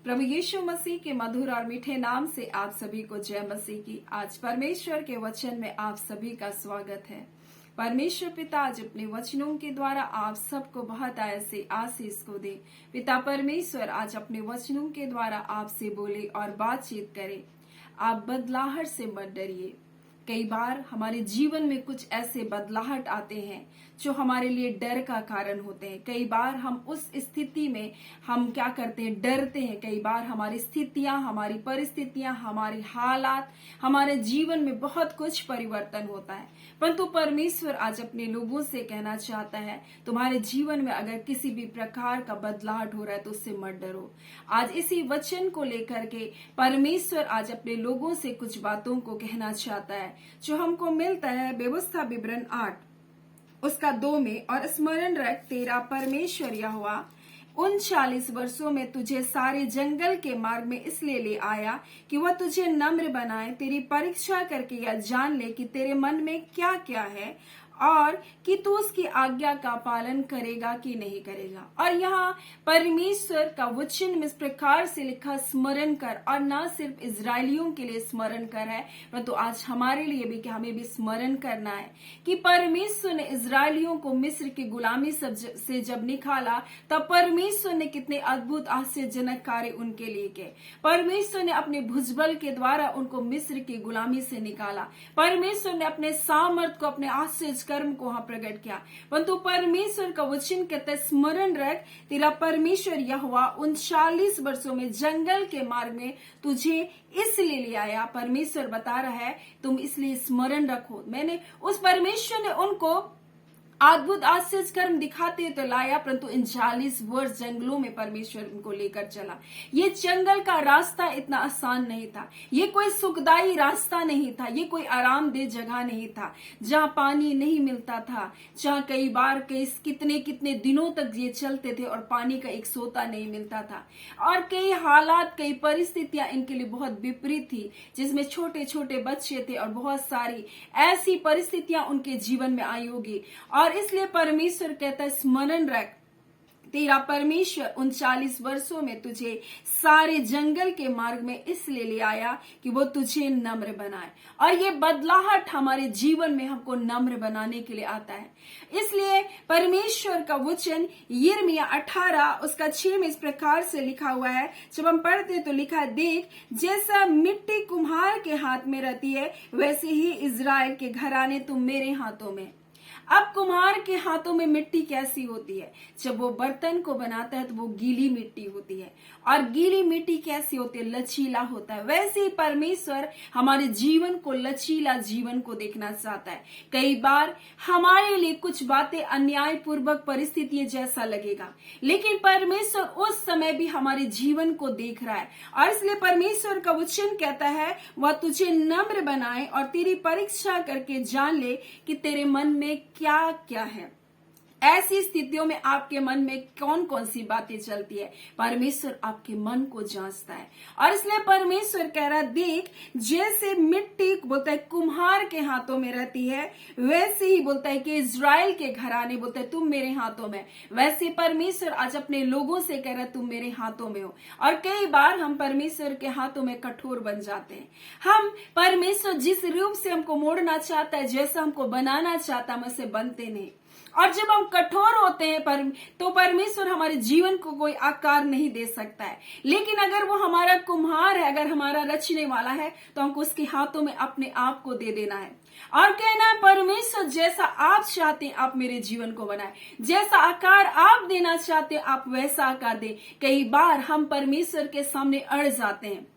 प्रभु यीशु मसीह के मधुर और मीठे नाम से आप सभी को जय मसीह की। आज परमेश्वर के वचन में आप सभी का स्वागत है। परमेश्वर पिता आज अपने वचनों के द्वारा आप सबको बहुत ऐसे आशीष को दे। पिता परमेश्वर आज अपने वचनों के द्वारा आपसे बोले और बातचीत करे। आप बदलाहट से मत डरिए। कई बार हमारे जीवन में कुछ ऐसे बदलाहट आते हैं जो हमारे लिए डर का कारण होते हैं। कई बार हम उस स्थिति में हम क्या करते हैं, डरते हैं। कई बार हमारी स्थितियां, हमारी परिस्थितियां, हमारी हालात, हमारे जीवन में बहुत कुछ परिवर्तन होता है। परंतु परमेश्वर आज अपने लोगों से कहना चाहता है, तुम्हारे जीवन में अगर किसी भी प्रकार का बदलाहट हो रहा है तो उससे मत डरो। आज इसी वचन को लेकर के परमेश्वर आज अपने लोगों से कुछ बातों को कहना चाहता है जो हमको मिलता है व्यवस्था विवरण 8 उसका 2 में। और स्मरण रख, तेरा परमेश्वर यहोवा 39 वर्षों में तुझे सारे जंगल के मार्ग में इसलिए ले आया कि वह तुझे नम्र बनाए, तेरी परीक्षा करके यह जान ले कि तेरे मन में क्या क्या है और कि तू उसकी आज्ञा का पालन करेगा कि नहीं करेगा। और यहाँ परमेश्वर का वचन में इस प्रकार से लिखा, स्मरण कर। और ना सिर्फ इजरायलियों के लिए स्मरण कर है, परंतु आज हमारे लिए भी कि हमें भी स्मरण करना है कि परमेश्वर ने इजरायलियों को मिस्र की गुलामी से जब निकाला तब परमेश्वर ने कितने अद्भुत आश्चर्यजनक कार्य उनके लिए किए। परमेश्वर ने अपने भुजबल के द्वारा उनको मिस्र की गुलामी से निकाला। परमेश्वर ने अपने सामर्थ को, अपने आश्चर्य कर्म को वहां प्रकट किया। परंतु परमेश्वर का वचन कहता है, स्मरण रख, तेरा परमेश्वर यहोवा 39 वर्षों में जंगल के मार्ग में तुझे इसलिए ले आया। परमेश्वर बता रहा है तुम इसलिए स्मरण रखो। मैंने उस परमेश्वर ने उनको अद्भुत आश्चर्य कर्म दिखाते तो लाया, परंतु इन 40 वर्ष जंगलों में परमेश्वर उनको लेकर चला। ये जंगल का रास्ता इतना आसान नहीं था, ये कोई सुखदायी रास्ता नहीं था, ये कोई आरामदेह जगह नहीं था जहां पानी नहीं मिलता था, जहां कई बार कितने कितने दिनों तक ये चलते थे और पानी का एक सोता नहीं मिलता था। और कई हालात, कई परिस्थितियां इनके लिए बहुत विपरीत थी, जिसमें छोटे छोटे बच्चे थे और बहुत सारी ऐसी परिस्थितियां उनके जीवन में आई होगी। और इसलिए परमेश्वर कहता है, स्मरण रख, तेरा परमेश्वर 39 वर्षों में तुझे सारे जंगल के मार्ग में इसलिए ले आया कि वो तुझे नम्र बनाए। और ये बदलाहट हमारे जीवन में हमको नम्र बनाने के लिए आता है। इसलिए परमेश्वर का वचन यिर्मयाह 18 उसका 6 में इस प्रकार से लिखा हुआ है। जब हम पढ़ते तो लिखा है, देख जैसा मिट्टी कुम्हार के हाथ में रहती है वैसे ही इजराइल के घराने तुम मेरे हाथों में। अब कुम्हार के हाथों में मिट्टी कैसी होती है? जब वो बर्तन को बनाता है तो वो गीली मिट्टी होती है। और गीली मिट्टी कैसी होती है? लचीला होता है। वैसे ही परमेश्वर हमारे जीवन को, लचीला जीवन को देखना चाहता है। कई बार हमारे लिए कुछ बातें अन्यायपूर्वक परिस्थितियां जैसा लगेगा, लेकिन परमेश्वर उस समय भी हमारे जीवन को देख रहा है। और इसलिए परमेश्वर का वचन कहता है, वह तुझे नम्र बनाए और तेरी परीक्षा करके जान ले कि तेरे मन में क्या क्या है। ऐसी स्थितियों में आपके मन में कौन कौन सी बातें चलती है, परमेश्वर आपके मन को जांचता है। और इसलिए परमेश्वर कह रहा है, देख जैसे मिट्टी बोलता है कुम्हार के हाथों में रहती है, वैसे ही बोलता है कि इजराइल के घराने बोलता है तुम मेरे हाथों में। वैसे परमेश्वर आज अपने लोगों से कह रहा है तुम मेरे हाथों में हो। और कई बार हम परमेश्वर के हाथों में कठोर बन जाते हैं। हम परमेश्वर जिस रूप से हमको मोड़ना चाहता है, जैसा हमको बनाना चाहता है, हम ऐसे बनते नहीं। और जब हम कठोर होते हैं तो परमेश्वर हमारे जीवन को कोई आकार नहीं दे सकता है। लेकिन अगर वो हमारा कुम्हार है, अगर हमारा रचने वाला है, तो हमको उसके हाथों में अपने आप को दे देना है और कहना है, परमेश्वर जैसा आप चाहते हैं आप मेरे जीवन को बनाए, जैसा आकार आप देना चाहते हैं आप वैसा आकार दे। कई बार हम परमेश्वर के सामने अड़ जाते हैं,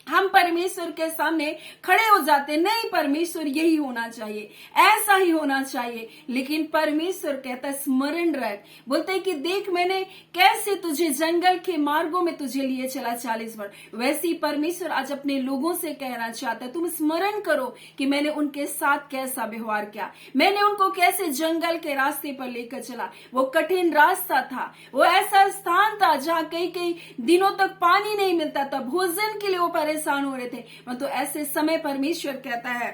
हम परमेश्वर के सामने खड़े हो जाते, नहीं परमेश्वर यही होना चाहिए, ऐसा ही होना चाहिए। लेकिन परमेश्वर कहता है, स्मरण रख, बोलते है कि देख मैंने कैसे तुझे जंगल के मार्गों में तुझे लिए चला 40 वर्ष। वैसे ही परमेश्वर आज अपने लोगों से कहना चाहता है, तुम स्मरण करो कि मैंने उनके साथ कैसा व्यवहार किया, मैंने उनको कैसे जंगल के रास्ते पर लेकर चला। वो कठिन रास्ता था, वो ऐसा स्थान था जहाँ कई कई दिनों तक पानी नहीं मिलता था, भोजन के लिए वो परेशान हो रहे थे। तो ऐसे समय परमेश्वर कहता है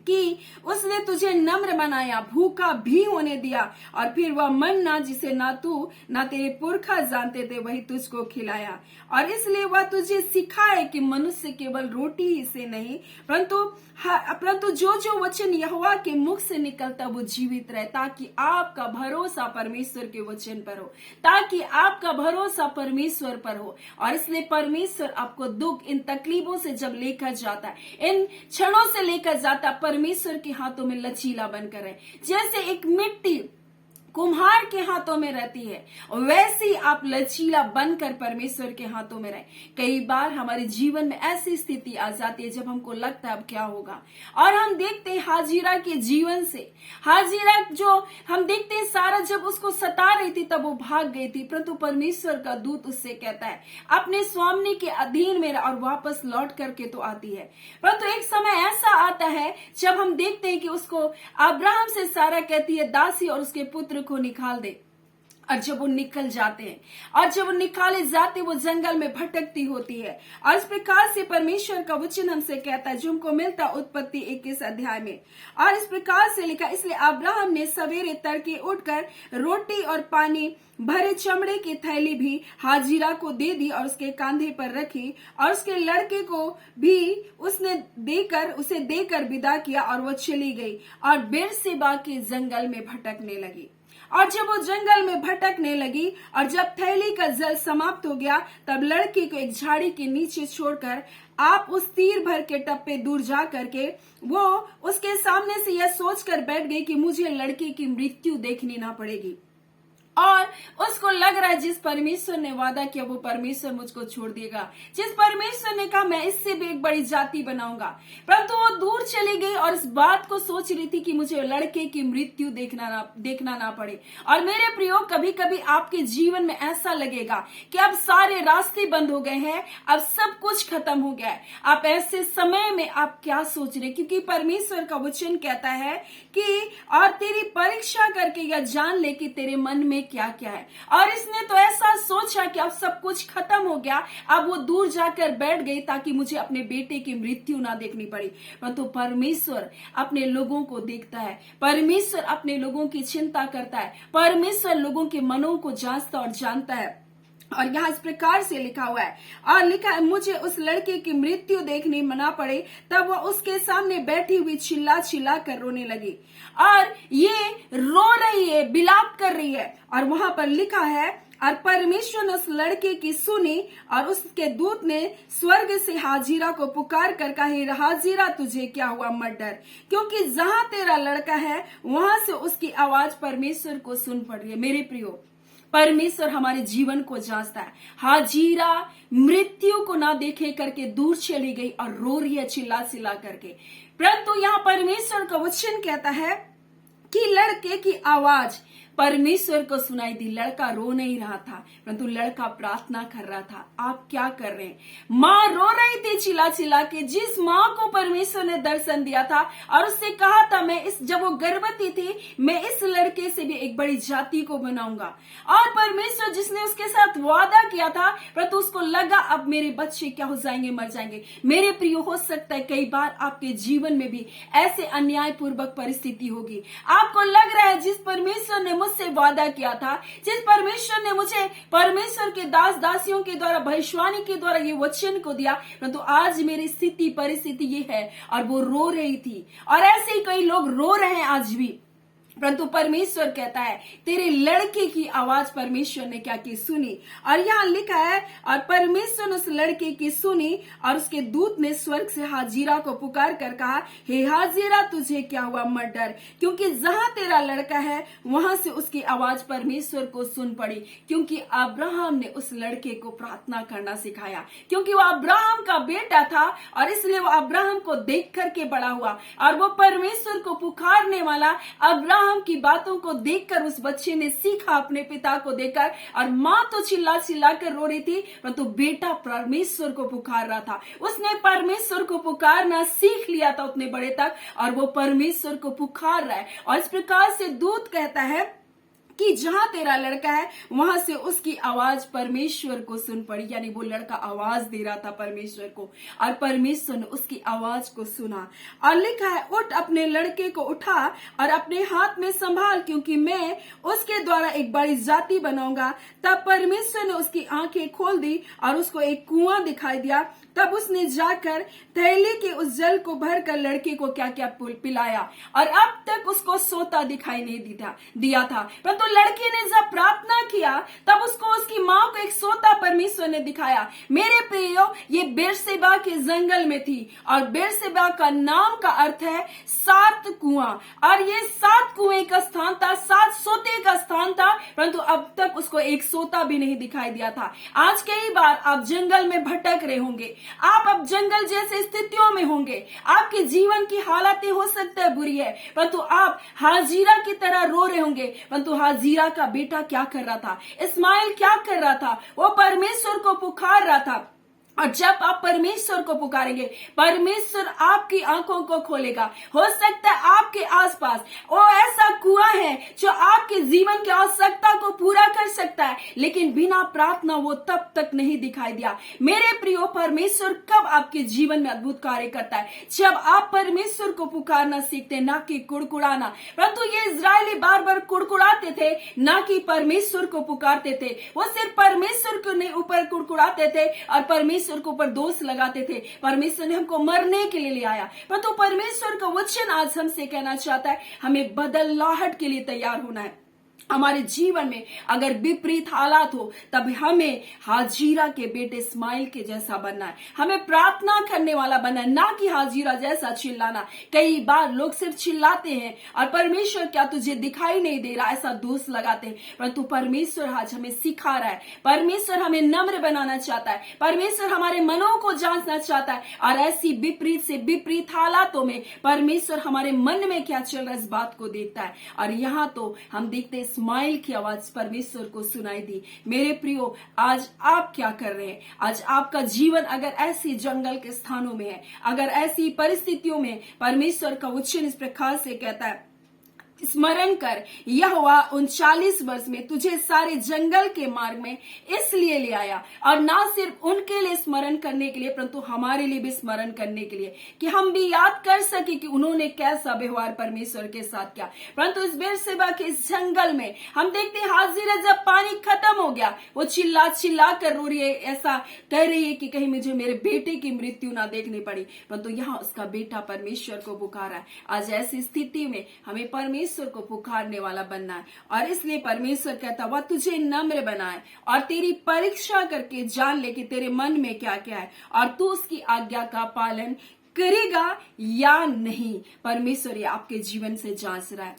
कि उसने तुझे नम्र बनाया, भूखा भी होने दिया, और फिर वह मन्ना जिसे ना तू ना तेरे पुरखा जानते थे वही तुझको खिलाया। और इसलिए वह तुझे सिखाए कि मनुष्य केवल रोटी ही से नहीं परंतु जो जो वचन यहोवा के मुख से निकलता वो जीवित रहे, ताकि आपका भरोसा परमेश्वर के वचन पर हो, ताकि आपका भरोसा परमेश्वर पर हो। और इसलिए परमेश्वर आपको दुख, इन तकलीफों से जब लेकर जाता है, इन क्षणों से लेकर जाता, परमेश्वर के हाथों में लचीला बनकर है। जैसे एक मिट्टी कुम्हार के हाथों में रहती है, वैसे ही आप लचीला बनकर परमेश्वर के हाथों में रहे। कई बार हमारे जीवन में ऐसी स्थिति आ जाती है जब हमको लगता है अब क्या होगा, और हम देखते हैं हाजिरा के जीवन से, हाजिरा जो हम देखते हैं सारा जब उसको सता रही थी तब वो भाग गई थी, परंतु परमेश्वर का दूत उससे कहता है अपने स्वामी के अधीन में, और वापस लौट करके तो आती है। परंतु एक समय ऐसा आता है जब हम देखते हैं कि उसको अब्राहम से सारा कहती है दासी और उसके पुत्र को निकाल दे। और जब वो निकल जाते हैं, और जब वो निकाले जाते वो जंगल में भटकती होती है। और इस प्रकार से परमेश्वर का वचन हमसे कहता है जो हमको मिलता उत्पत्ति 21 अध्याय में, और इस प्रकार से लिखा, इसलिए अब्राहम ने सवेरे तड़के उठकर रोटी और पानी भरे चमड़े की थैली भी हाजिरा को दे दी और उसके कंधे पर रखी, और उसके लड़के को भी उसे देकर विदा किया, और वो चली गई और बेरशेबा के जंगल में भटकने लगी। और जब वो जंगल में भटकने लगी और जब थैली का जल समाप्त हो गया, तब लड़की को एक झाड़ी के नीचे छोड़कर आप उस तीर भर के टप्पे दूर जा करके वो उसके सामने से यह सोचकर बैठ गई कि मुझे लड़की की मृत्यु देखनी ना पड़ेगी। और उसको लग रहा है जिस परमेश्वर ने वादा किया वो परमेश्वर मुझको छोड़ देगा, जिस परमेश्वर ने कहा मैं इससे भी एक बड़ी जाति बनाऊंगा, परंतु वो दूर चली गई और इस बात को सोच रही थी कि मुझे लड़के की मृत्यु देखना ना पड़े। और मेरे प्रियो, कभी कभी आपके जीवन में ऐसा लगेगा कि अब सारे रास्ते बंद हो गए हैं, अब सब कुछ खत्म हो गया है। आप ऐसे समय में आप क्या सोच रहे, क्योंकि परमेश्वर का वचन कहता है कि और तेरी परीक्षा करके यह जान ले कि तेरे मन में क्या क्या है। और इसने तो ऐसा सोचा कि अब सब कुछ खत्म हो गया, अब वो दूर जाकर बैठ गई ताकि मुझे अपने बेटे की मृत्यु ना देखनी पड़ी। परंतु परमेश्वर अपने लोगों को देखता है, परमेश्वर अपने लोगों की चिंता करता है, परमेश्वर लोगों के मनों को जांचता और जानता है। और यहाँ इस प्रकार से लिखा हुआ है, और लिखा है मुझे उस लड़के की मृत्यु देखनी ना पड़े। तब वह उसके सामने बैठी हुई चिल्ला चिल्ला कर रोने लगी, और ये रो रही है, बिलाप कर रही है। और वहां पर लिखा है, और परमेश्वर ने उस लड़के की सुनी, और उसके दूत ने स्वर्ग से हाजिरा को पुकार कर कहा, हे हाजिरा तुझे क्या हुआ, मत डर, क्योंकि जहां तेरा लड़का है वहां से उसकी आवाज परमेश्वर को सुन पड़ रही है। मेरे प्रियो, परमेश्वर हमारे जीवन को जांचता है। हाजिरा मृत्यु को ना देखे करके दूर चली गई और रो रही है चिल्ला चिल्ला करके, परंतु यहाँ परमेश्वर का वचन कहता है कि लड़के की आवाज परमेश्वर को सुनाई दी। लड़का रो नहीं रहा था, परंतु लड़का प्रार्थना कर रहा था। आप क्या कर रहे हैं? माँ रो रही थी चिल्ला चिल्ला के, जिस माँ को परमेश्वर ने दर्शन दिया था और उससे कहा था जब वो गर्भवती थी, मैं इस लड़के से भी एक बड़ी जाति को बनाऊंगा। और परमेश्वर जिसने उसके साथ वादा किया था, परंतु उसको लगा अब मेरे बच्चे क्या हो जाएंगे, मर जाएंगे। मेरे प्रियो, हो सकता है कई बार आपके जीवन में भी ऐसे अन्यायपूर्वक परिस्थिति होगी। आपको लग रहा है जिस परमेश्वर ने मुझसे वादा किया था, जिस परमेश्वर ने मुझे परमेश्वर के दास दासियों के द्वारा भविष्यवाणी के द्वारा ये वचन को दिया, परंतु आज मेरी स्थिति परिस्थिति ये है। और वो रो रही थी, और ऐसे ही कई लोग रो रहे हैं आज भी, परंतु परमेश्वर कहता है तेरे लड़के की आवाज परमेश्वर ने क्या की, सुनी। और यहाँ लिखा है, और परमेश्वर ने उस लड़के की सुनी, और उसके दूत ने स्वर्ग से हाजिरा को पुकार कर कहा, हे हाजिरा तुझे क्या हुआ, मत डर, क्योंकि जहां तेरा लड़का है वहां से उसकी आवाज परमेश्वर को सुन पड़ी। क्योंकि अब्राहम ने उस लड़के को प्रार्थना करना सिखाया, क्योंकि वो अब्राहम का बेटा था, और इसलिए वो अब्राहम को देख करके बड़ा हुआ, और वो परमेश्वर को पुकारने वाला अब्राहम की बातों को देखकर उस बच्चे ने सीखा अपने पिता को देखकर। और माँ तो चिल्ला चिल्ला कर रो रही थी, परंतु बेटा परमेश्वर को पुकार रहा था। उसने परमेश्वर को पुकारना सीख लिया था उतने बड़े तक, और वो परमेश्वर को पुकार रहा है। और इस प्रकार से दूत कहता है कि जहां तेरा लड़का है वहां से उसकी आवाज परमेश्वर को सुन पड़ी। यानी वो लड़का आवाज दे रहा था परमेश्वर को और परमेश्वर ने उसकी आवाज को सुना और लिखा है, उठ अपने लड़के को उठा और अपने हाथ में संभाल, क्योंकि मैं उसके द्वारा एक बड़ी जाति बनाऊंगा। तब परमेश्वर ने उसकी आंखें खोल दी और उसको एक कुआं दिखाई दिया। तब उसने जाकर थैली के उस जल को भरकर लड़के को क्या क्या पिलाया और अब तक उसको सोता दिखाई नहीं दिया था। परंतु लड़के ने जब प्रार्थना किया तब उसको उसकी माँ को एक सोता परमेश्वर ने दिखाया। मेरे प्रियो, ये बेरशेबा के जंगल में थी और बेरशेबा का नाम का अर्थ है 7 कुआं, और ये 7 कुएं का स्थान था, 7 सोते का स्थान था, परंतु अब तक उसको एक सोता भी नहीं दिखाई दिया था। आज कई बार आप जंगल में भटक रहे होंगे, आप अब जंगल जैसे स्थितियों में होंगे, आपके जीवन की हालतें हो सकता है बुरी है, परंतु आप हाजीरा की तरह रो रहे होंगे। परंतु हाजीरा का बेटा क्या कर रहा था, इस्माइल क्या कर रहा था, वो परमेश्वर को पुकार रहा था। और जब आप परमेश्वर को पुकारेंगे, परमेश्वर आपकी आंखों को खोलेगा। हो सकता है आपके आसपास वो ऐसा कुआं है जो आपके जीवन की आवश्यकता को पूरा कर सकता है, लेकिन बिना प्रार्थना वो तब तक नहीं दिखाई दिया। मेरे प्रियो, परमेश्वर कब आपके जीवन में अद्भुत कार्य करता है, जब आप परमेश्वर को पुकारना सीखते, ना कि कुड़कुड़ाना। परंतु ये इजरायली बार बार कुड़कुड़ाते थे, ना कि परमेश्वर को पुकारते थे। वो सिर्फ परमेश्वर के ऊपर कुड़कुड़ाते थे और परमेश्वर के ऊपर दोष लगाते थे। परमेश्वर ने हमको मरने के लिए ले आया, परंतु परमेश्वर का वचन आज हमसे कहना चाहता है, हमें बदलाहट के लिए तैयार होना है। हमारे जीवन में अगर विपरीत हालात हो तब हमें हाजीरा के बेटे इस्माइल के जैसा बनना है। हमें प्रार्थना करने वाला बनना है, ना कि हाजीरा जैसा चिल्लाना। कई बार लोग सिर्फ चिल्लाते हैं और परमेश्वर क्या तुझे दिखाई नहीं दे रहा, ऐसा दोष लगाते हैं, परंतु परमेश्वर आज हमें सिखा रहा है। परमेश्वर हमें नम्र बनाना चाहता है, परमेश्वर हमारे मनों को जांचना चाहता है और ऐसी विपरीत से विपरीत हालातों में परमेश्वर हमारे मन में क्या चल रहा है इस बात को देखता है। और यहाँ तो हम देखते हैं इस्माइल की आवाज परमेश्वर को सुनाई दी। मेरे प्रियो, आज आप क्या कर रहे हैं? आज आपका जीवन अगर ऐसी जंगल के स्थानों में है, अगर ऐसी परिस्थितियों में, परमेश्वर का वचन इस प्रकार से कहता है, स्मरण कर, यहोवा 39 वर्ष में तुझे सारे जंगल के मार्ग में इसलिए ले आया, और ना सिर्फ उनके लिए स्मरण करने के लिए परंतु हमारे लिए भी स्मरण करने के लिए, कि हम भी याद कर सके कि उन्होंने कैसा व्यवहार परमेश्वर के साथ किया। परंतु इस बेरशेबा के इस जंगल में हम देखते हैं हाजिरा जब पानी खत्म हो गया, वो चिल्ला चिल्ला कर रो रही है, ऐसा कह रही है कि कहीं मुझे मेरे बेटे की मृत्यु ना देखनी पड़ी, परंतु यहाँ उसका बेटा परमेश्वर को पुकारा है। आज ऐसी स्थिति में हमें परमेश्वर को पुकारने वाला बनना है, और इसलिए परमेश्वर कहता वह तुझे नम्र बनाए और तेरी परीक्षा करके जान ले कि तेरे मन में क्या क्या है और तू उसकी आज्ञा का पालन करेगा या नहीं। परमेश्वर ये आपके जीवन से जांच रहा है।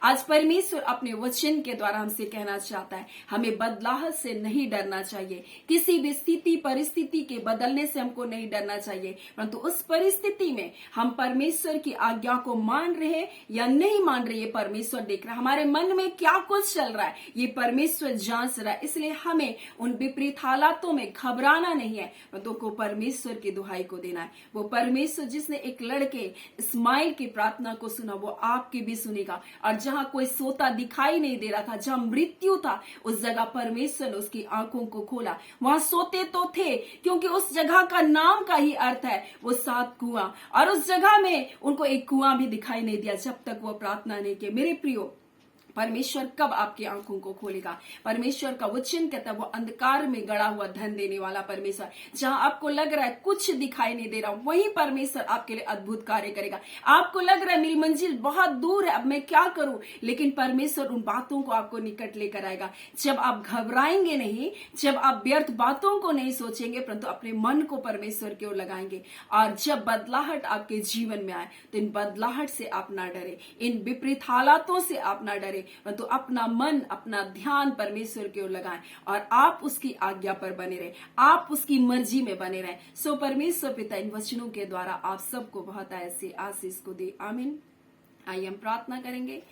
आज परमेश्वर अपने वचन के द्वारा हमसे कहना चाहता है, हमें बदलाहट से नहीं डरना चाहिए, किसी भी स्थिति परिस्थिति के बदलने से हमको नहीं डरना चाहिए, परंतु उस परिस्थिति में हम परमेश्वर की आज्ञा को मान रहे हैं या नहीं मान रहे, ये परमेश्वर देख रहा है। हमारे मन में क्या कुछ चल रहा है ये परमेश्वर जांच रहा है। इसलिए हमें उन विपरीत हालातों में घबराना नहीं है, परंतु को परमेश्वर की दुहाई को देना है। वो परमेश्वर जिसने एक लड़के इस्माइल की प्रार्थना को सुना, वो आपकी भी सुनेगा। और जहां कोई सोता दिखाई नहीं दे रहा था, जहां मृत्यु था, उस जगह परमेश्वर ने उसकी आंखों को खोला। वहां सोते तो थे, क्योंकि उस जगह का नाम का ही अर्थ है वो 7 कुआं, और उस जगह में उनको एक कुआं भी दिखाई नहीं दिया जब तक वो प्रार्थना नहीं की। मेरे प्रियो, परमेश्वर कब आपकी आंखों को खोलेगा? परमेश्वर का वचन कहता है वो अंधकार में गड़ा हुआ धन देने वाला परमेश्वर। जहां आपको लग रहा है कुछ दिखाई नहीं दे रहा, वही परमेश्वर आपके लिए अद्भुत कार्य करेगा। आपको लग रहा है मेरी मंजिल बहुत दूर है, अब मैं क्या करूं, लेकिन परमेश्वर उन बातों को आपको निकट लेकर आएगा। जब आप घबराएंगे नहीं, जब आप व्यर्थ बातों को नहीं सोचेंगे, परंतु अपने मन को परमेश्वर की ओर लगाएंगे, और जब बदलाहट आपके जीवन में आए तो इन बदलाहट से आप ना डरे, इन विपरीत हालातों से आप ना डरे, तो अपना मन अपना ध्यान परमेश्वर की ओर लगाएं और आप उसकी आज्ञा पर बने रहे, आप उसकी मर्जी में बने रहे। परमेश्वर पिता इन वचनों के द्वारा आप सबको बहुत ऐसी आशीष को दे। आमीन। आइए हम प्रार्थना करेंगे।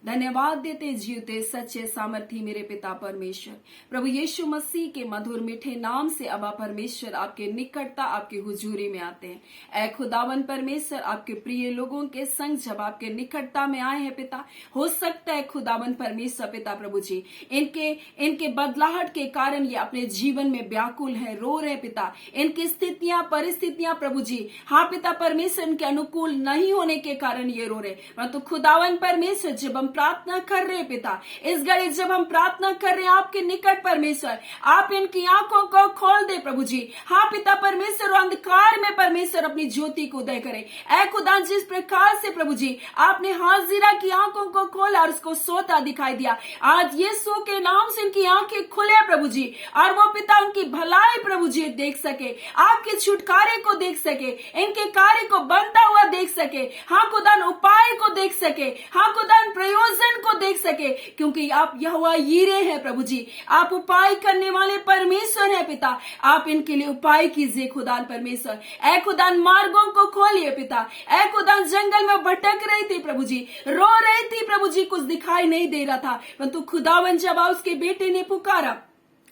धन्यवाद देते जीवते सच्चे सामर्थी मेरे पिता परमेश्वर। प्रभु यीशु मसीह के मधुर मीठे नाम से अबा परमेश्वर आपके निकटता आपकी हुजूरी में आते हैं। ऐ खुदावन परमेश्वर, आपके प्रिय लोगों के संग जब आपके निकटता में आए हैं पिता, हो सकता है खुदावन परमेश्वर पिता प्रभु जी इनके बदलाहट के कारण ये अपने जीवन में व्याकुल है, रो रहे पिता। इनकी स्थितियां परिस्थितियां प्रभु जी, हाँ पिता परमेश्वर, इनके अनुकूल नहीं होने के कारण ये रो रहे। परंतु खुदावन परमेश्वर, जब हम प्रार्थना कर रहे पिता, इस घड़ी जब हम प्रार्थना कर रहे हैं आपके निकट परमेश्वर, आप इनकी आंखों को खोल दे प्रभु जी। हाँ पिता परमेश्वर, अंधकार में परमेश्वर अपनी ज्योति को उदय करे। ऐ खुदा, जिस प्रकार से प्रभु जी आपने हाजिरा की आंखों को खोला और उसको सोता दिखाई दिया, आज यीशु के नाम से इनकी आंखें खुले प्रभु जी, और वो पिता उनकी भलाई प्रभु जी देख सके, आपके छुटकारे को देख सके, इनके कार्य को बनता हुआ देख सके। हाँ खुदा, उपाय को देख सके, हाँ खुदा, प्रयोजन को देख सके, क्योंकि आप यहोवा यीरे हैं प्रभु जी। आप उपाय करने वाले परमेश्वर हैं पिता। आप इनके लिए उपाय कीजिए खुदा परमेश्वर। ऐ खुदा, मार्गों को खोलिए पिता। ऐ खुदा, जंगल में भटक रही थी प्रभु जी, रो रही थी प्रभु जी, कुछ दिखाई नहीं दे रहा था, परंतु खुदावन जब उसके बेटे ने पुकारा,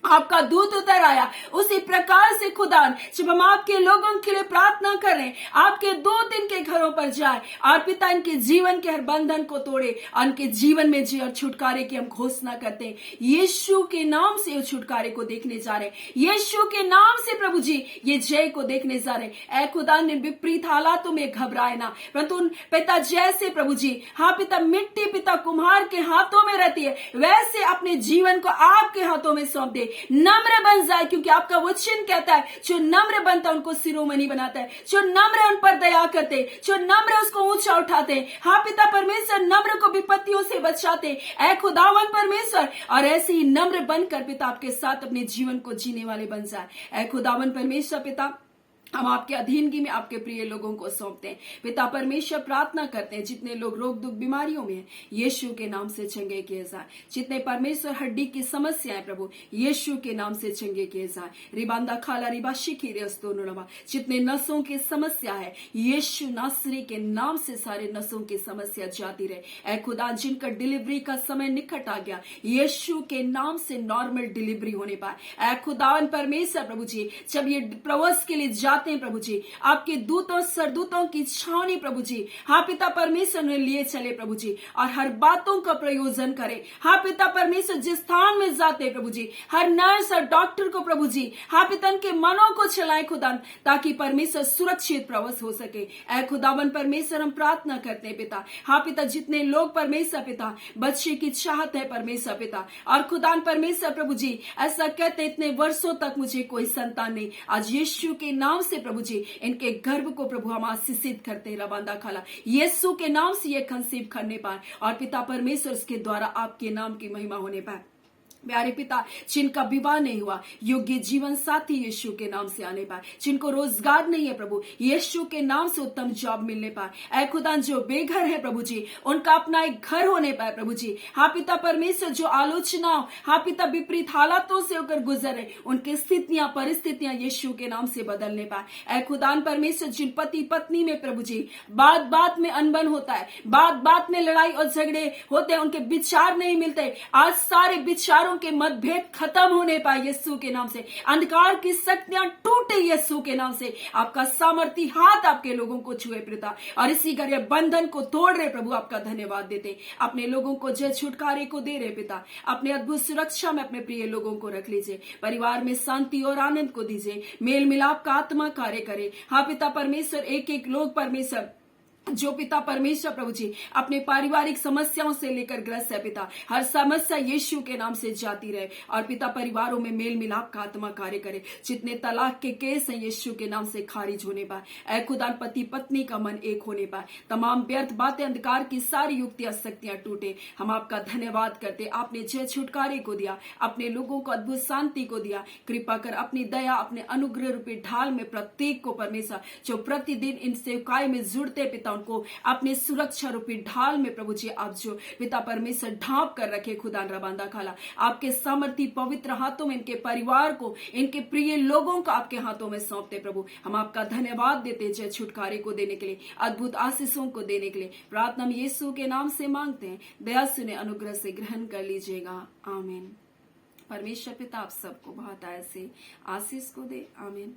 आपका दूत उतर आया। उसी प्रकार से खुदा, जब हम आपके लोगों के लिए प्रार्थना करें, आपके दूत इनके घरों पर जाए और पिता इनके जीवन के हर बंधन को तोड़े, उनके जीवन में जी और छुटकारे की हम घोषणा करते हैं। यीशु के नाम से छुटकारे को देखने जा रहे, यीशु के नाम से प्रभु जी ये जय को देखने जा रहे। ऐ खुदा, ने विपरीत हालातों में घबराए ना, परंतु पिता जैसे प्रभु जी, हाँ पिता, मिट्टी पिता कुम्हार के हाथों में रहती है, वैसे अपने जीवन को आपके हाथों में सौंप दे, नम्र बन जाए, क्योंकि आपका वचन कहता है जो नम्र बनता है उनको शिरोमणि बनाता है, जो नम्र उन पर दया करते, जो नम्र उसको ऊंचा उठाते। हाँ पिता परमेश्वर, नम्र को विपत्तियों से बचाते। ऐ खुदावन परमेश्वर, और ऐसे ही नम्र बनकर पिता आपके साथ अपने जीवन को जीने वाले बन जाए। ऐ खुदावन परमेश्वर पिता, हम आपके अधीनगी में आपके प्रिय लोगों को सौंपते हैं पिता परमेश्वर। प्रार्थना करते हैं जितने लोग रोग दुख बीमारियों में हैं, यीशु के नाम से चंगे किए जाए। जितने परमेश्वर हड्डी की समस्याएं प्रभु, यीशु के नाम से चंगे किए जाए। रिबांदा खाला रिबा शिखी रेस्तोनुरमा, जितने नसों की समस्या है, यीशु नासरी के नाम से सारे नसों की समस्या जाती रहे। ऐ खुदा, जिनका डिलीवरी का समय निकट आ गया, यीशु के नाम से नॉर्मल डिलीवरी होने पाए। ऐ खुदावन परमेश्वर प्रभु जी, जब ये प्रवास के लिए जाते हैं प्रभु जी, आपके दूतों सरदूतों की छावनी प्रभु जी, हाँ पिता परमेश्वर ने लिए चले प्रभु जी, और हर बातों का प्रयोजन करे। हाँ पिता परमेश्वर, जिस स्थान में जाते प्रभु जी, हर नर्स और डॉक्टर को प्रभु जी, हाँ पिता के मनों को चलाए खुदा, ताकि परमेश्वर सुरक्षित प्रवास हो सके। ऐ खुदावन परमेश्वर, हम प्रार्थना करते हैं पिता, हाँ पिता, जितने लोग परमेश्वर पिता बच्चे की चाहत है परमेश्वर पिता, और खुदान परमेश्वर प्रभु जी ऐसा कहते इतने वर्षों तक मुझे कोई संतान नहीं, आज यीशु के नाम से प्रभु जी इनके गर्भ को प्रभु हम आशीषित करते हैं। रबांदा खाला, यीशु के नाम से ये कंसीव करने पाए, और पिता परमेश्वर इसके द्वारा आपके नाम की महिमा होने पाए। प्यारे पिता, जिनका विवाह नहीं हुआ, योग्य जीवन साथी यीशु के नाम से आने पाए। जिनको रोजगार नहीं है प्रभु, यीशु के नाम से उत्तम जॉब मिलने पाए। ऐ खुदा, जो बेघर है प्रभु जी, उनका अपना एक घर होने पाए प्रभु जी। हाँ पिता परमेश्वर, जो आलोचनाओं, हाँ पिता, विपरीत हालातों से होकर गुजरे, उनकी स्थितियां परिस्थितियां यीशु के नाम से बदलने पाए। ऐ खुदान परमेश्वर, जिन पति पत्नी में प्रभु जी बात बात में अनबन होता है, बात बात में लड़ाई और झगड़े होते हैं, उनके विचार नहीं मिलते, आज सारे विचारों के मतभेद खत्म होने पाए यीशु के नाम से। अंधकार की शक्तियां टूटे यीशु के नाम से। आपका सामर्थी हाथ आपके लोगों को छुए पिता, और इसी घड़ी बंधन को तोड़ रहे प्रभु, आपका धन्यवाद देते। अपने लोगों को जय छुटकारे को दे रहे पिता, अपने अद्भुत सुरक्षा में अपने प्रिय लोगों को रख लीजिए। परिवार में शांति और आनंद को दीजिए, मेल मिलाप का आत्मा कार्य करे। हाँ पिता परमेश्वर, एक एक लोग परमेश्वर जो पिता परमेश्वर प्रभु जी अपने पारिवारिक समस्याओं से लेकर ग्रस्त है पिता, हर समस्या यीशु के नाम से जाती रहे, और पिता परिवारों में मेल मिलाप का आत्मा कार्य करे। जितने तलाक के केस हैं यीशु के नाम से खारिज होने पाए। ऐ खुदा, पति पत्नी का मन एक होने पाए। तमाम व्यर्थ बातें, अंधकार की सारी युक्तियां शक्तियां टूटे। हम आपका धन्यवाद करते, आपने जय छुटकारे को दिया, अपने लोगों को अद्भुत शांति को दिया। कृपा कर अपनी दया, अपने अनुग्रह रूपी ढाल में प्रत्येक को परमेश्वर जो प्रतिदिन इन सेवकाई में जुड़ते पिता, उनको अपने सुरक्षा रूपी ढाल में प्रभु जी आप जो पिता परमेश्वर ढांप कर रखे खुदा रबांदा खाला, आपके सामर्थी पवित्र हाथों में इनके परिवार को, इनके प्रिय लोगों को आपके हाथों में सौंपते प्रभु। हम आपका धन्यवाद देते जय छुटकारे को देने के लिए, अद्भुत आशीषों को देने के लिए। प्रार्थना हम यीशु के नाम से मांगते हैं, दया सुने अनुग्रह से ग्रहण कर लीजिएगा, आमीन। परमेश्वर पिता आप सबको बहुत ऐसे आशीष को दे, आमीन।